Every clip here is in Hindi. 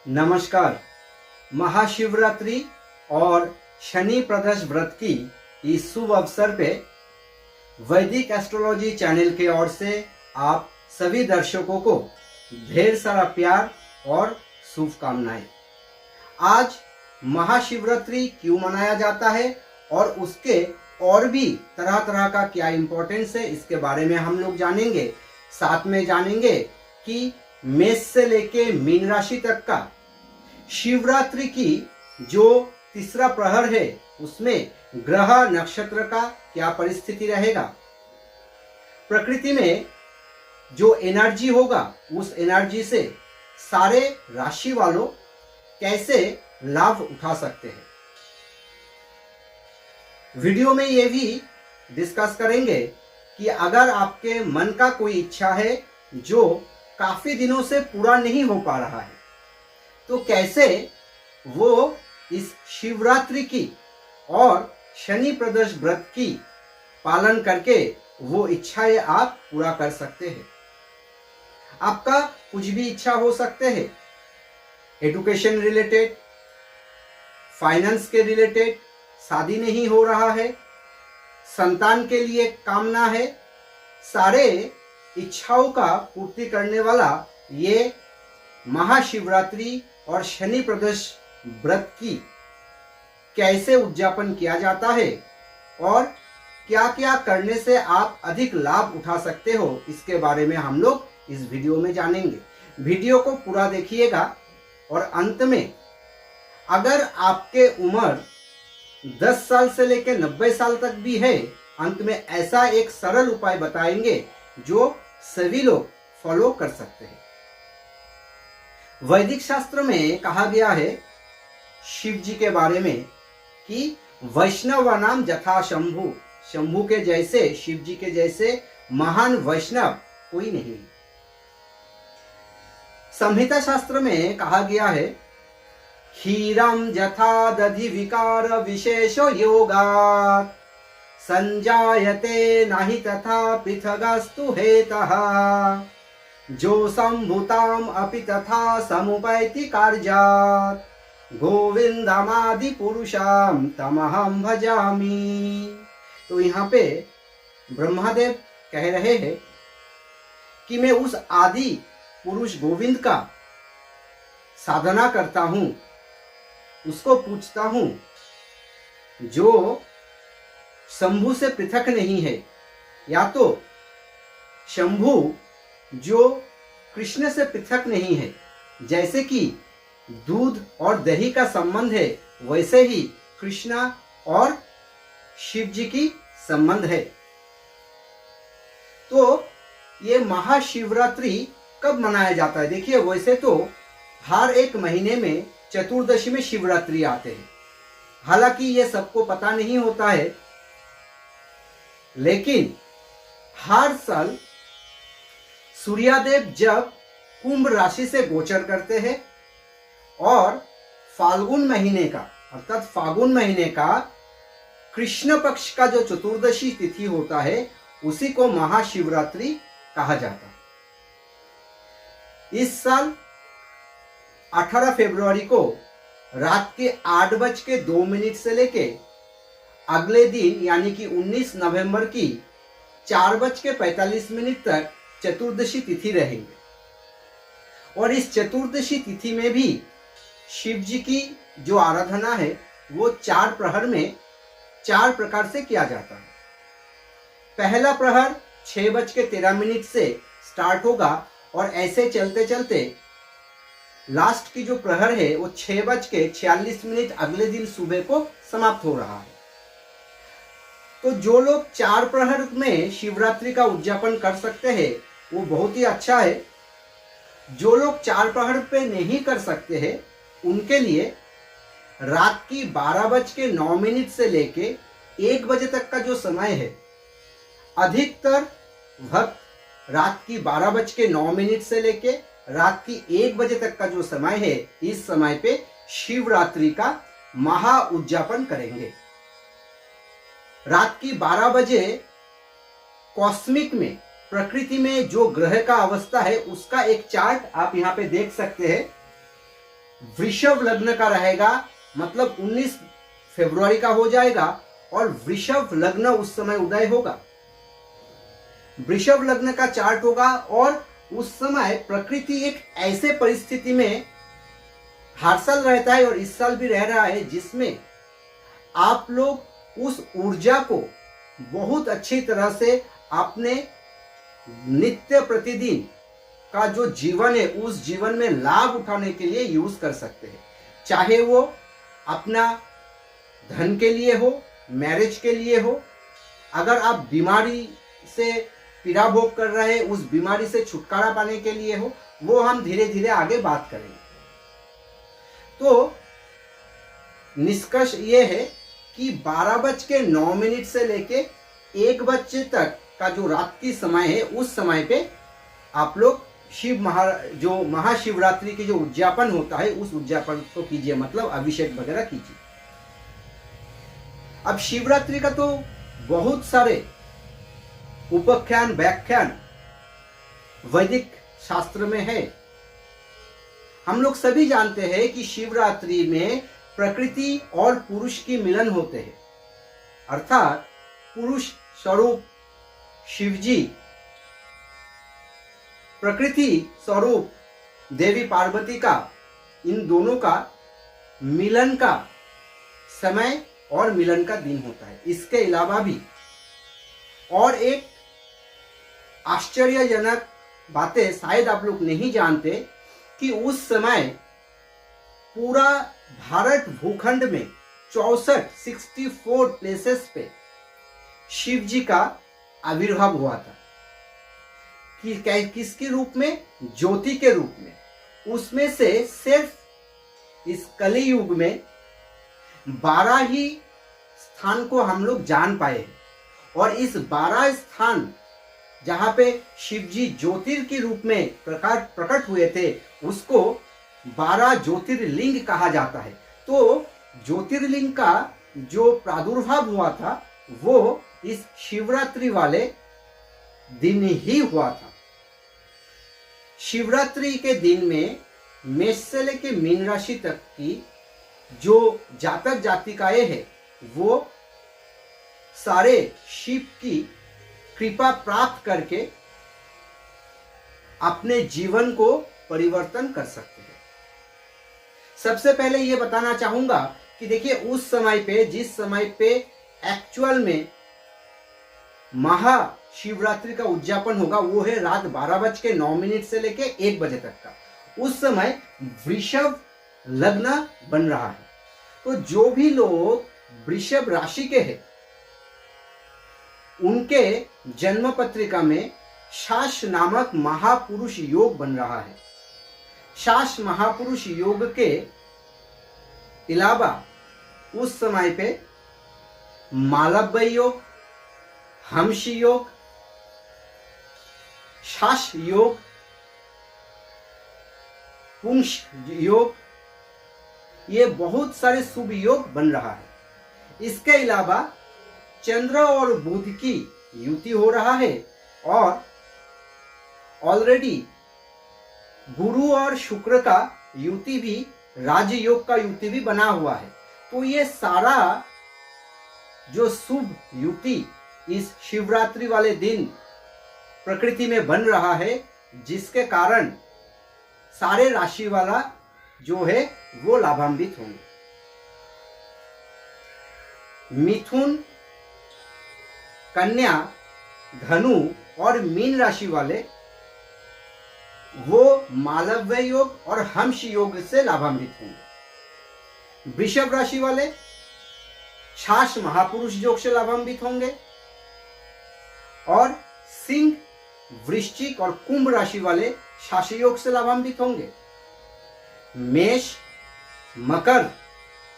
नमस्कार। महाशिवरात्रि और शनि प्रदोष व्रत की इस शुभ अवसर पे वैदिक एस्ट्रोलॉजी चैनल की ओर से आप सभी दर्शकों को ढेर सारा प्यार और शुभकामनाएं। आज महाशिवरात्रि क्यों मनाया जाता है और उसके और भी तरह तरह का क्या इम्पोर्टेंस है, इसके बारे में हम लोग जानेंगे। साथ में जानेंगे कि मेष से लेके मीन राशि तक का शिवरात्रि की जो तीसरा प्रहर है उसमें ग्रह नक्षत्र का क्या परिस्थिति रहेगा, प्रकृति में जो एनर्जी होगा उस एनर्जी से सारे राशि वालों कैसे लाभ उठा सकते हैं। वीडियो में ये भी डिस्कस करेंगे कि अगर आपके मन का कोई इच्छा है जो काफी दिनों से पूरा नहीं हो पा रहा है तो कैसे वो इस शिवरात्रि की और शनि प्रदोष व्रत की पालन करके वो इच्छाएं आप पूरा कर सकते हैं। आपका कुछ भी इच्छा हो सकते हैं, एजुकेशन रिलेटेड, फाइनेंस के रिलेटेड, शादी नहीं हो रहा है, संतान के लिए कामना है, सारे इच्छाओं का पूर्ति करने वाला ये महाशिवरात्रि और शनि प्रदोष व्रत की कैसे उद्यापन किया जाता है और क्या क्या करने से आप अधिक लाभ उठा सकते हो, इसके बारे में हम लोग इस वीडियो में जानेंगे। वीडियो को पूरा देखिएगा और अंत में अगर आपके उम्र 10 साल से लेकर 90 साल तक भी है, अंत में ऐसा एक सरल उपाय बताएंगे जो सभी लोग फॉलो कर सकते हैं। वैदिक शास्त्र में कहा गया है शिव जी के बारे में कि वैष्णव नाम जथा शंभु, शंभु के जैसे, शिव जी के जैसे महान वैष्णव कोई नहीं। संहिता शास्त्र में कहा गया है क्षीरम जथा दधि विकार विशेष योगात् संजायते नहि तथा पृथगस्तु हेतः जो संभुताम अपि तथा समुपैति कार्यात् गोविंदमादि पुरुषाम तमहम भजामि। तो यहाँ पे ब्रह्मदेव कह रहे हैं कि मैं उस आदि पुरुष गोविंद का साधना करता हूं, उसको पूछता हूं जो शंभु से पृथक नहीं है, या तो शंभु जो कृष्ण से पृथक नहीं है। जैसे कि दूध और दही का संबंध है वैसे ही कृष्ण और शिव जी की संबंध है। तो ये महाशिवरात्रि कब मनाया जाता है? देखिए, वैसे तो हर एक महीने में चतुर्दशी में शिवरात्रि आते हैं, हालांकि ये सबको पता नहीं होता है, लेकिन हर साल सूर्यदेव जब कुंभ राशि से गोचर करते हैं और फाल्गुन महीने का अर्थात फागुन महीने का कृष्ण पक्ष का जो चतुर्दशी तिथि होता है उसी को महाशिवरात्रि कहा जाता है। इस साल 18 फरवरी को रात के 8:02 से लेके अगले दिन यानी कि 19 नवंबर की 4:45 तक चतुर्दशी तिथि रहेंगे। और इस चतुर्दशी तिथि में भी शिव जी की जो आराधना है वो 4 प्रहर में 4 प्रकार से किया जाता है। पहला प्रहर 6:13 से स्टार्ट होगा और ऐसे चलते चलते लास्ट की जो प्रहर है वो 6:46 अगले दिन सुबह को समाप्त हो रहा है। तो जो लोग 4 प्रहर में शिवरात्रि का उद्यापन कर सकते हैं वो बहुत ही अच्छा है। जो लोग 4 प्रहर पे नहीं कर सकते हैं उनके लिए रात की 12:09 से लेके 1 बजे तक का जो समय है, अधिकतर भक्त रात की 12:09 से लेके रात की 1 बजे तक का जो समय है, इस समय पे शिवरात्रि का महा उद्यापन करेंगे। रात की 12 बजे कॉस्मिक में, प्रकृति में जो ग्रह का अवस्था है उसका एक चार्ट आप यहाँ पे देख सकते हैं। वृषभ लग्न का रहेगा, मतलब 19 फरवरी का हो जाएगा और वृषभ लग्न उस समय उदय होगा। वृषभ लग्न का चार्ट होगा और उस समय प्रकृति एक ऐसे परिस्थिति में हर साल रहता है और इस साल भी रह रहा है जिसमें आप लोग उस ऊर्जा को बहुत अच्छी तरह से अपने नित्य प्रतिदिन का जो जीवन है उस जीवन में लाभ उठाने के लिए यूज कर सकते हैं। चाहे वो अपना धन के लिए हो, मैरिज के लिए हो, अगर आप बीमारी से पीड़ा भोग कर रहे हैं उस बीमारी से छुटकारा पाने के लिए हो, वो हम धीरे धीरे आगे बात करेंगे। तो निष्कर्ष ये है कि 12:09 से लेके 1 बजे तक का जो रात की समय है उस समय पे आप लोग जो महाशिवरात्रि की जो उद्यापन होता है उस उद्यापन को कीजिए, मतलब अभिषेक वगैरह कीजिए। अब शिवरात्रि का तो बहुत सारे उपाख्यान व्याख्यान वैदिक शास्त्र में है। हम लोग सभी जानते हैं कि शिवरात्रि में प्रकृति और पुरुष की मिलन होते हैं, अर्थात पुरुष स्वरूप शिवजी, प्रकृति स्वरूप देवी पार्वती का, इन दोनों का मिलन का समय और मिलन का दिन होता है। इसके अलावा भी और एक आश्चर्यजनक बातें शायद आप लोग नहीं जानते कि उस समय पूरा भारत भूखंड में 64 प्लेसेस पे शिव जी का आविर्भाव हुआ था। किसके रूप में? ज्योति के रूप में। उसमें से सिर्फ इस कली युग में 12 ही स्थान को हम लोग जान पाए हैं और इस 12 स्थान जहां पे शिव जी ज्योतिर के रूप में प्रकट हुए थे उसको 12 ज्योतिर्लिंग कहा जाता है। तो ज्योतिर्लिंग का जो प्रादुर्भाव हुआ था वो इस शिवरात्रि वाले दिन ही हुआ था। शिवरात्रि के दिन में मेष से लेके मीन राशि तक की जो जातक जातिकाएं हैं वो सारे शिव की कृपा प्राप्त करके अपने जीवन को परिवर्तन कर सकते हैं। सबसे पहले ये बताना चाहूंगा कि देखिए उस समय पे, जिस समय पे एक्चुअल में महाशिवरात्रि का उद्यापन होगा वो है रात 12:09 से लेके 1 बजे तक का। उस समय वृषभ लग्न बन रहा है। तो जो भी लोग वृषभ राशि के हैं उनके जन्म पत्रिका में शास नामक महापुरुष योग बन रहा है। शास महापुरुष योग के अलावा उस समय पे मालव्य योग, हंस योग, शास योग, पुंस योग, ये बहुत सारे शुभ योग बन रहा है। इसके अलावा चंद्र और बुध की युति हो रहा है और ऑलरेडी गुरु और शुक्र का युति भी, राजयोग का युति भी बना हुआ है। तो ये सारा जो शुभ युति इस शिवरात्रि वाले दिन प्रकृति में बन रहा है, जिसके कारण सारे राशि वाला जो है वो लाभान्वित होंगे। मिथुन, कन्या, धनु और मीन राशि वाले वो मालव्य योग और हंस योग से लाभान्वित होंगे। वृषभ राशि वाले शास महापुरुष योग से लाभान्वित होंगे और सिंह, वृश्चिक और कुंभ राशि वाले शासी योग से लाभान्वित होंगे। मेष, मकर,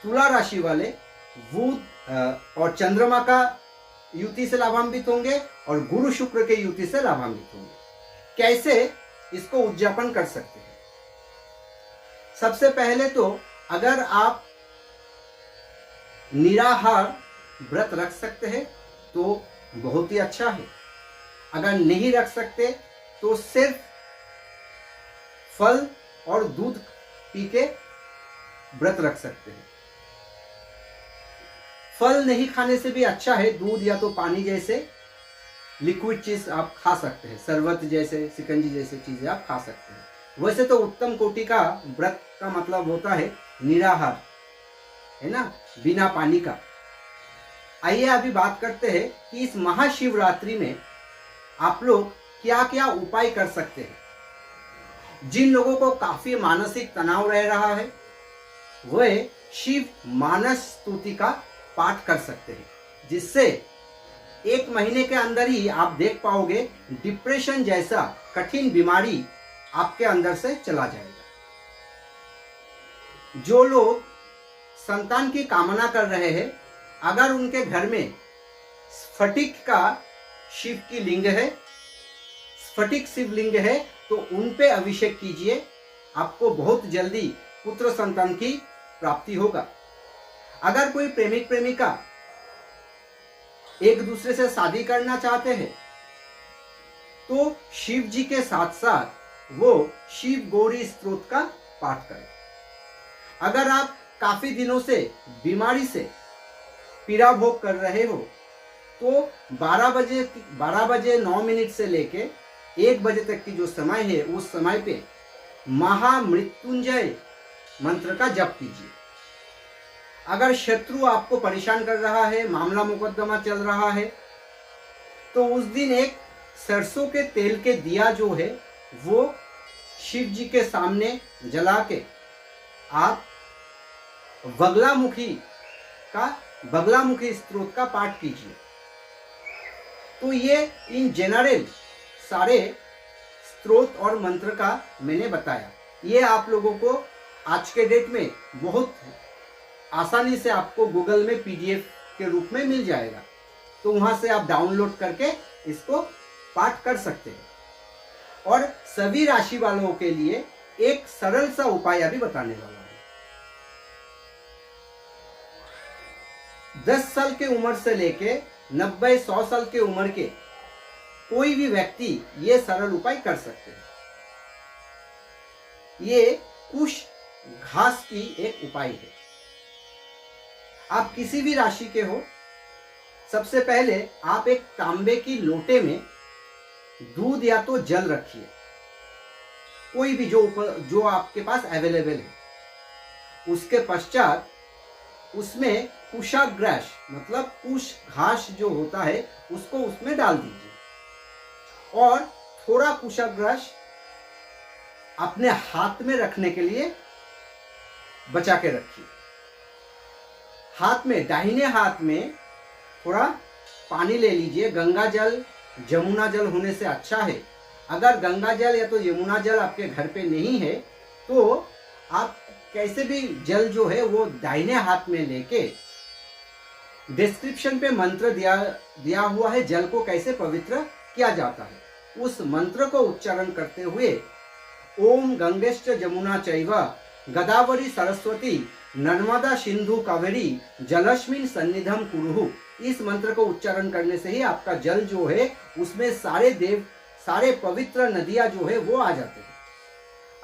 तुला राशि वाले बुध और चंद्रमा का युति से लाभान्वित होंगे और गुरु शुक्र के युति से लाभान्वित होंगे। कैसे इसको उद्यापन कर सकते हैं? सबसे पहले तो अगर आप निराहार व्रत रख सकते हैं तो बहुत ही अच्छा है। अगर नहीं रख सकते तो सिर्फ फल और दूध पी के व्रत रख सकते हैं। फल नहीं खाने से भी अच्छा है, दूध या तो पानी जैसे लिक्विड चीज आप खा सकते हैं, शरबत जैसे, शिकंजी जैसे चीजें आप खा सकते हैं। वैसे तो उत्तम कोटि का व्रत का मतलब होता है निराहार, है ना, बिना पानी का। आइए अभी बात करते हैं कि इस महाशिवरात्रि में आप लोग क्या क्या उपाय कर सकते हैं। जिन लोगों को काफी मानसिक तनाव रह रहा है वे शिव मानस स्तुति का पाठ कर सकते हैं, जिससे 1 महीने के अंदर ही आप देख पाओगे डिप्रेशन जैसा कठिन बीमारी आपके अंदर से चला जाएगा। जो लोग संतान की कामना कर रहे हैं, अगर उनके घर में स्फटिक का शिव की लिंग है, स्फटिक शिवलिंग है, तो उन पे अभिषेक कीजिए, आपको बहुत जल्दी पुत्र संतान की प्राप्ति होगा। अगर कोई प्रेमिक प्रेमिका एक दूसरे से शादी करना चाहते हैं तो शिव जी के साथ साथ वो शिव गौरी स्तोत्र का पाठ करें। अगर आप काफी दिनों से बीमारी से पीड़ा भोग कर रहे हो तो 12 बजे 9 मिनट से लेके 1 बजे तक की जो समय है उस समय पे महामृत्युंजय मंत्र का जप कीजिए। अगर शत्रु आपको परेशान कर रहा है, मामला मुकदमा चल रहा है, तो उस दिन एक सरसों के तेल के दिया जो है वो शिव जी के सामने जला के आप बगलामुखी स्तोत्र का पाठ कीजिए। तो ये इन जनरल सारे स्तोत्र और मंत्र का मैंने बताया। ये आप लोगों को आज के डेट में बहुत आसानी से आपको गूगल में PDF के रूप में मिल जाएगा, तो वहां से आप डाउनलोड करके इसको पाठ कर सकते हैं। और सभी राशि वालों के लिए एक सरल सा उपाय अभी बताने वाला हूं। 10 साल के उम्र से लेके 90-100 साल के उम्र के कोई भी व्यक्ति ये सरल उपाय कर सकते हैं। ये कुश घास की एक उपाय है। आप किसी भी राशि के हो, सबसे पहले आप एक तांबे की लोटे में दूध या तो जल रखिए, कोई भी जो आपके पास अवेलेबल है। उसके पश्चात उसमें कुशाग्रास मतलब कुश घास जो होता है उसको उसमें डाल दीजिए और थोड़ा कुशाग्रास अपने हाथ में रखने के लिए बचा के रखिए। हाथ में, दाहिने हाथ में थोड़ा पानी ले लीजिए। गंगा जल, जमुना जल होने से अच्छा है। अगर गंगा जल या तो यमुना जल आपके घर पे नहीं है तो आप कैसे भी जल जो है वो दाहिने हाथ में लेके, डिस्क्रिप्शन पे मंत्र दिया हुआ है जल को कैसे पवित्र किया जाता है। उस मंत्र को उच्चारण करते हुए ओम गंगेश्च जमुना चैव गदावरी सरस्वती नर्मदा सिंधु कावेरी जलस्मिन सन्निधम कुरुहु, इस मंत्र को उच्चारण करने से ही आपका जल जो है उसमें सारे पवित्र नदियां जो है वो आ जाते हैं।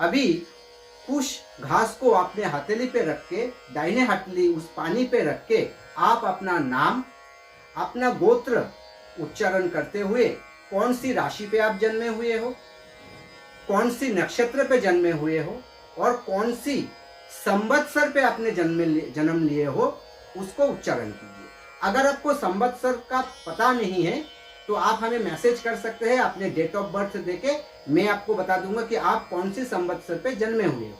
अभी कुश घास को अपने हथेली पे रख के, दाहिने हथेली उस पानी पे रख के आप अपना नाम, अपना गोत्र उच्चारण करते हुए, कौन सी राशि पे आप जन्मे हुए हो, कौन सी नक्षत्र पे जन्मे हुए हो और कौन सी संवत्सर पे आपने जन्म लिए हो उसको उच्चारण कीजिए। अगर आपको संवत्सर का पता नहीं है तो आप हमें मैसेज कर सकते हैं अपने डेट ऑफ बर्थ देके, मैं आपको बता दूंगा कि आप कौन सी संवत्सर पे जन्मे हुए हो।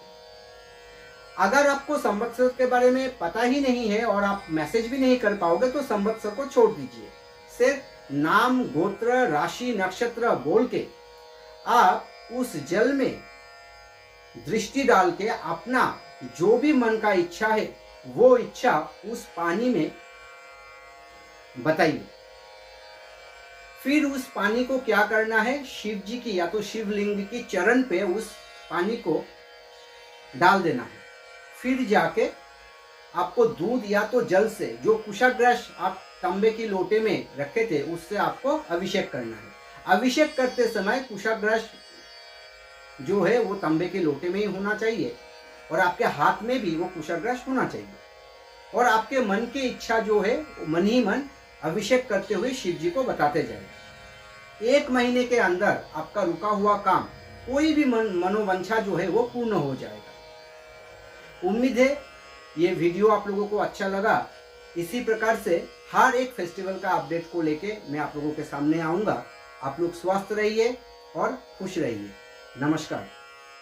अगर आपको संवत्सर के बारे में पता ही नहीं है और आप मैसेज भी नहीं कर पाओगे तो संवत्सर को छोड़ दीजिए। सिर्फ नाम, गोत्र, राशि, नक्षत्र बोल के आप उस जल में दृष्टि डाल के अपना जो भी मन का इच्छा है वो इच्छा उस पानी में बताइए। फिर उस पानी को क्या करना है, शिव जी की या तो शिवलिंग की चरण पे उस पानी को डाल देना है। फिर जाके आपको दूध या तो जल से, जो कुशाग्रास आप तांबे की लोटे में रखे थे उससे आपको अभिषेक करना है। अभिषेक करते समय कुशाग्रास जो है वो तांबे के लोटे में ही होना चाहिए और आपके हाथ में भी वो कुशाग्रास होना चाहिए। और आपके मन की इच्छा जो है मन ही मन अभिषेक करते हुए शिव जी को बताते जाए। 1 महीने के अंदर आपका रुका हुआ काम, कोई भी मनोवांछा जो है वो पूर्ण हो जाएगा। उम्मीद है ये वीडियो आप लोगों को अच्छा लगा। इसी प्रकार से हर एक फेस्टिवल का अपडेट को लेके मैं आप लोगों के सामने आऊँगा। आप लोग स्वस्थ रहिए और खुश रहिए। नमस्कार।